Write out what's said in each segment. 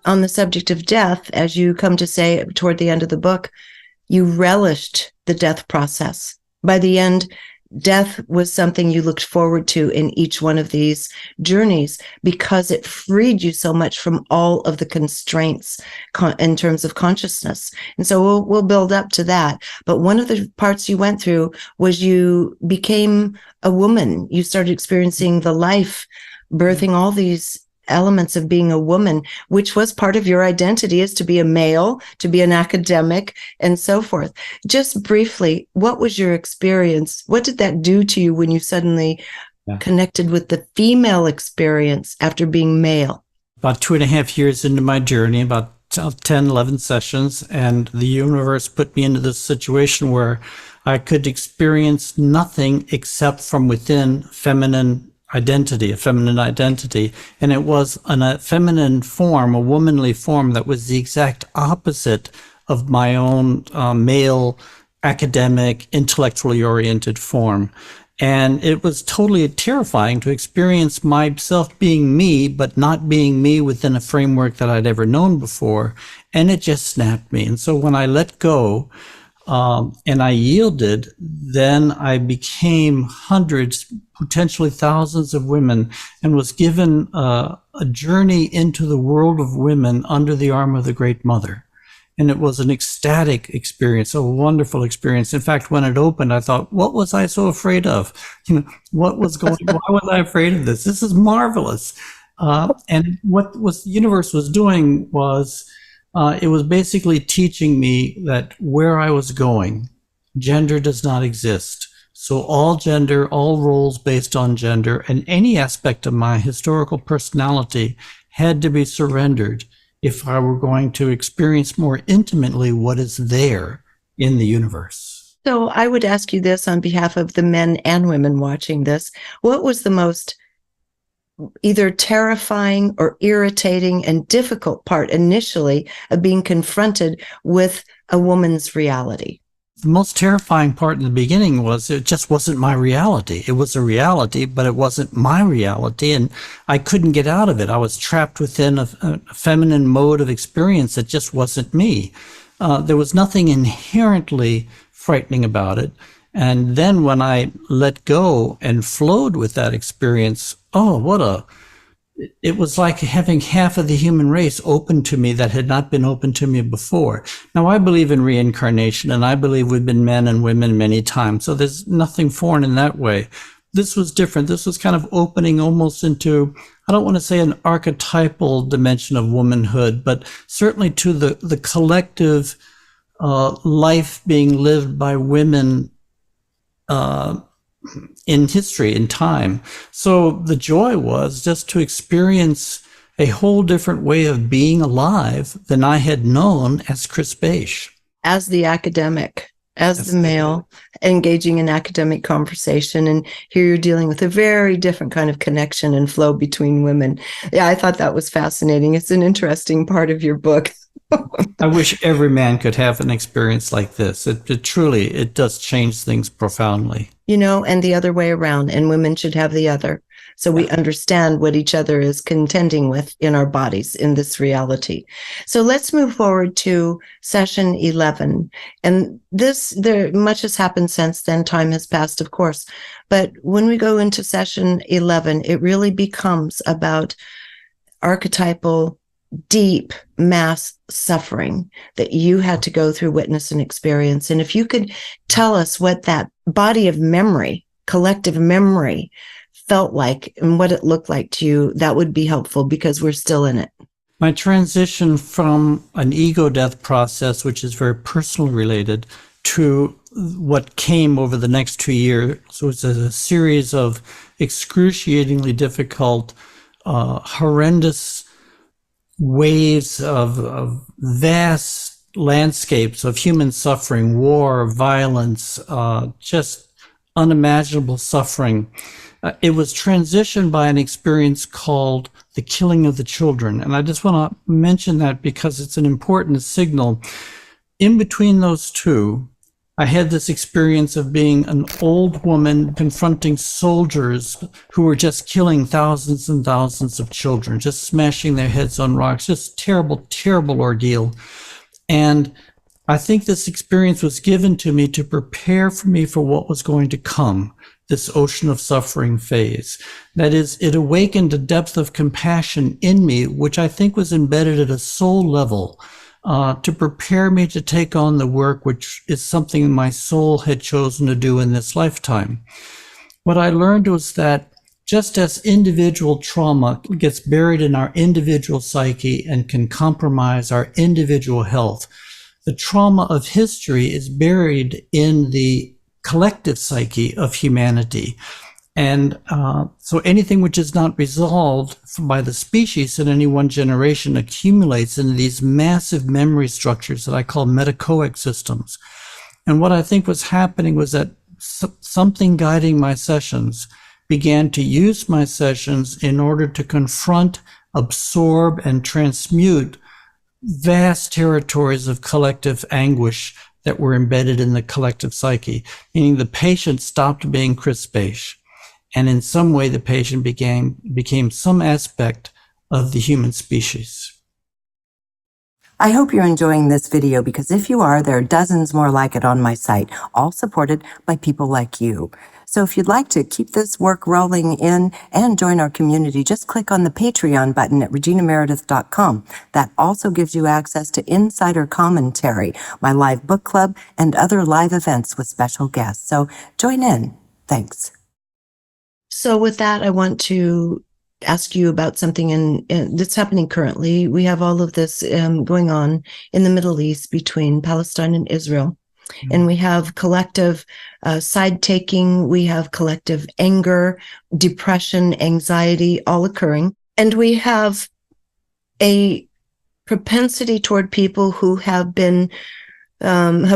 on the subject of death, as you come to say toward the end of the book, you relished the death process. By the end, death was something you looked forward to in each one of these journeys because it freed you so much from all of the constraints in terms of consciousness. And so we'll build up to that. But one of the parts you went through was you became a woman. You started experiencing the life, birthing all these elements of being a woman, which was part of your identity, is to be a male, to be an academic, and so forth. Just briefly, what was your experience? What did that do to you when you suddenly connected with the female experience after being male? About 2.5 years into my journey, about 10, 11 sessions, and the universe put me into this situation where I could experience nothing except from within feminine identity, a feminine identity. And it was a feminine form, a womanly form that was the exact opposite of my own male, academic, intellectually oriented form. And it was totally terrifying to experience myself being me, but not being me within a framework that I'd ever known before. And it just snapped me. And so when I let go, and I yielded, then I became hundreds, potentially thousands of women, and was given a journey into the world of women under the arm of the Great Mother. And it was an ecstatic experience, a wonderful experience. In fact, when it opened, I thought, what was I so afraid of? What was going on? Why was I afraid of this? This is marvelous. And what the universe was doing was, it was basically teaching me that where I was going, gender does not exist. So all gender, all roles based on gender, and any aspect of my historical personality had to be surrendered if I were going to experience more intimately what is there in the universe. So I would ask you this on behalf of the men and women watching this. What was the most either terrifying or irritating and difficult part initially of being confronted with a woman's reality? The most terrifying part in the beginning was it just wasn't my reality. It was a reality, but it wasn't my reality, and I couldn't get out of it. I was trapped within a feminine mode of experience that just wasn't me. There was nothing inherently frightening about it. And then when I let go and flowed with that experience, it was like having half of the human race open to me that had not been open to me before. Now, I believe in reincarnation, and I believe we've been men and women many times, so there's nothing foreign in that way. This was different. This was kind of opening almost into, I don't want to say an archetypal dimension of womanhood, but certainly to the collective life being lived by women in history, in time. So the joy was just to experience a whole different way of being alive than I had known as Chris Beisch. As the academic, as the male, engaging in academic conversation, and here you're dealing with a very different kind of connection and flow between women. Yeah, I thought that was fascinating. It's an interesting part of your book. I wish every man could have an experience like this. It truly does change things profoundly. And the other way around, and women should have the other. So we understand what each other is contending with in our bodies in this reality. So let's move forward to session 11. And much has happened since then. Time has passed, of course. But when we go into session 11, it really becomes about archetypal, deep mass suffering that you had to go through, witness, and experience. And if you could tell us what that body of memory, collective memory, felt like and what it looked like to you, that would be helpful because we're still in it. My transition from an ego death process, which is very personal related, to what came over the next 2 years. So it's a series of excruciatingly difficult, horrendous waves of vast landscapes of human suffering, war, violence, just unimaginable suffering. It was transitioned by an experience called the killing of the children. And I just want to mention that because it's an important signal. In between those two, I had this experience of being an old woman confronting soldiers who were just killing thousands and thousands of children, just smashing their heads on rocks, just terrible, terrible ordeal. And I think this experience was given to me to prepare for me for what was going to come, this ocean of suffering phase. That is, it awakened a depth of compassion in me, which I think was embedded at a soul level, to prepare me to take on the work, which is something my soul had chosen to do in this lifetime. What I learned was that just as individual trauma gets buried in our individual psyche and can compromise our individual health, the trauma of history is buried in the collective psyche of humanity. And so anything which is not resolved by the species in any one generation accumulates into these massive memory structures that I call metacoic systems. And what I think was happening was that something guiding my sessions began to use my sessions in order to confront, absorb, and transmute vast territories of collective anguish that were embedded in the collective psyche, meaning the patient stopped being Chris Beish. And in some way, the patient became some aspect of the human species. I hope you're enjoying this video, because if you are, there are dozens more like it on my site, all supported by people like you. So if you'd like to keep this work rolling in and join our community, just click on the Patreon button at reginameredith.com. That also gives you access to insider commentary, my live book club, and other live events with special guests. So join in. Thanks. So with that, I want to ask you about something that's happening currently. We have all of this going on in the Middle East between Palestine and Israel. Mm-hmm. And we have collective side-taking, we have collective anger, depression, anxiety, all occurring. And we have a propensity toward people who have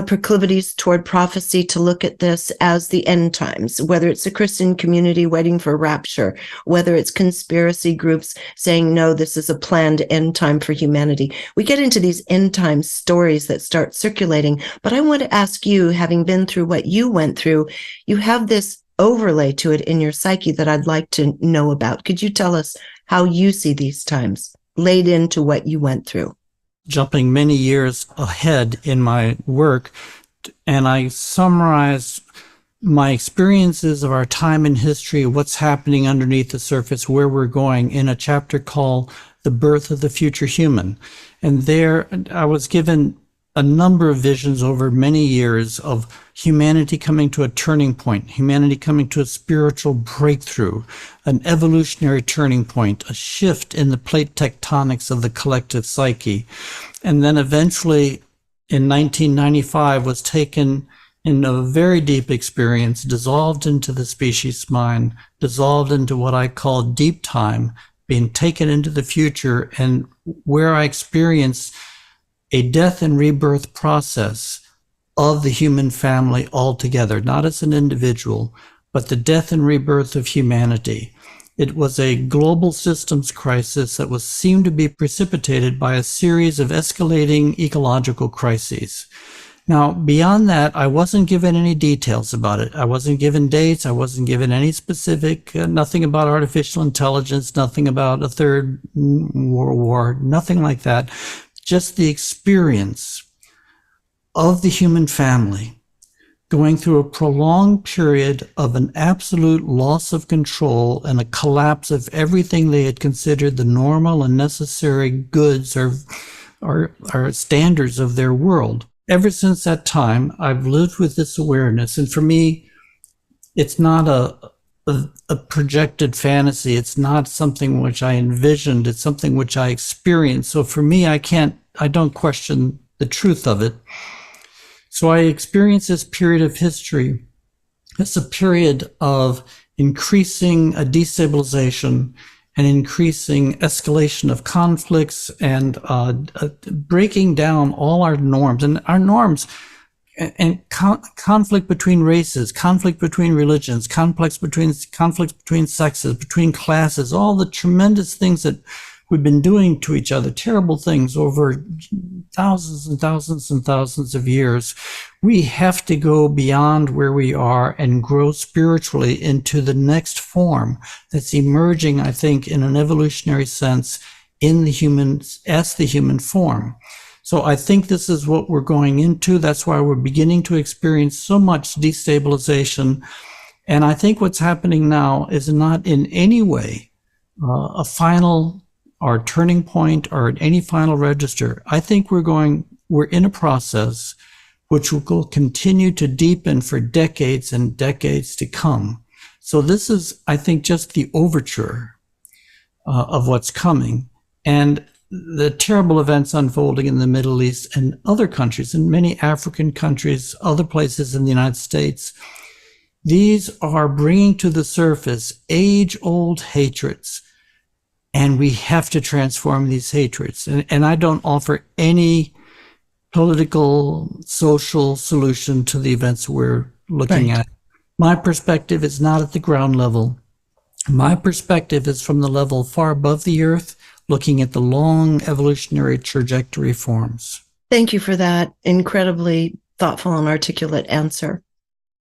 proclivities toward prophecy to look at this as the end times, whether it's a Christian community waiting for rapture, whether it's conspiracy groups saying, no, this is a planned end time for humanity. We get into these end time stories that start circulating. But I want to ask you, having been through what you went through, you have this overlay to it in your psyche that I'd like to know about. Could you tell us how you see these times laid into what you went through? Jumping many years ahead in my work, and I summarize my experiences of our time in history, what's happening underneath the surface, where we're going, in a chapter called The Birth of the Future Human. And there I was given a number of visions over many years of humanity coming to a turning point, humanity coming to a spiritual breakthrough, an evolutionary turning point, a shift in the plate tectonics of the collective psyche. And then eventually in 1995 was taken in a very deep experience, dissolved into the species mind, dissolved into what I call deep time, being taken into the future, and where I experienced a death and rebirth process of the human family altogether, not as an individual, but the death and rebirth of humanity. It was a global systems crisis that seemed to be precipitated by a series of escalating ecological crises. Now, beyond that, I wasn't given any details about it. I wasn't given dates. I wasn't given any specific, nothing about artificial intelligence, nothing about a third world war, nothing like that. Just the experience of the human family going through a prolonged period of an absolute loss of control and a collapse of everything they had considered the normal and necessary goods or standards of their world. Ever since that time, I've lived with this awareness. And for me, it's not a projected fantasy. It's not something which I envisioned. It's something which I experienced. So for me, I don't question the truth of it. So I experienced this period of history. It's a period of increasing destabilization and increasing escalation of conflicts and breaking down all our norms. And our norms and conflict between races, conflict between religions, conflicts between sexes, between classes, all the tremendous things that we've been doing to each other terrible things over thousands and thousands and thousands of years. We have to go beyond where we are and grow spiritually into the next form that's emerging, I think, in an evolutionary sense in the humans as the human form. So I think this is what we're going into. That's why we're beginning to experience so much destabilization. And I think what's happening now is not in any way a final or turning point or any final register. I think we're in a process which will continue to deepen for decades and decades to come. So this is, I think, just the overture of what's coming. And the terrible events unfolding in the Middle East and other countries, in many African countries, other places in the United States, these are bringing to the surface age-old hatreds, and we have to transform these hatreds. And I don't offer any political, social solution to the events we're looking at. My perspective is not at the ground level. My perspective is from the level far above the earth, looking at the long evolutionary trajectory forms. Thank you for that incredibly thoughtful and articulate answer.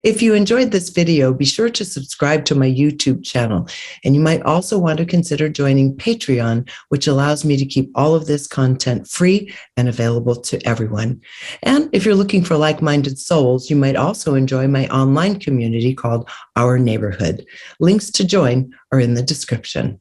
If you enjoyed this video, be sure to subscribe to my YouTube channel. And you might also want to consider joining Patreon, which allows me to keep all of this content free and available to everyone. And if you're looking for like-minded souls, you might also enjoy my online community called Our Neighborhood. Links to join are in the description.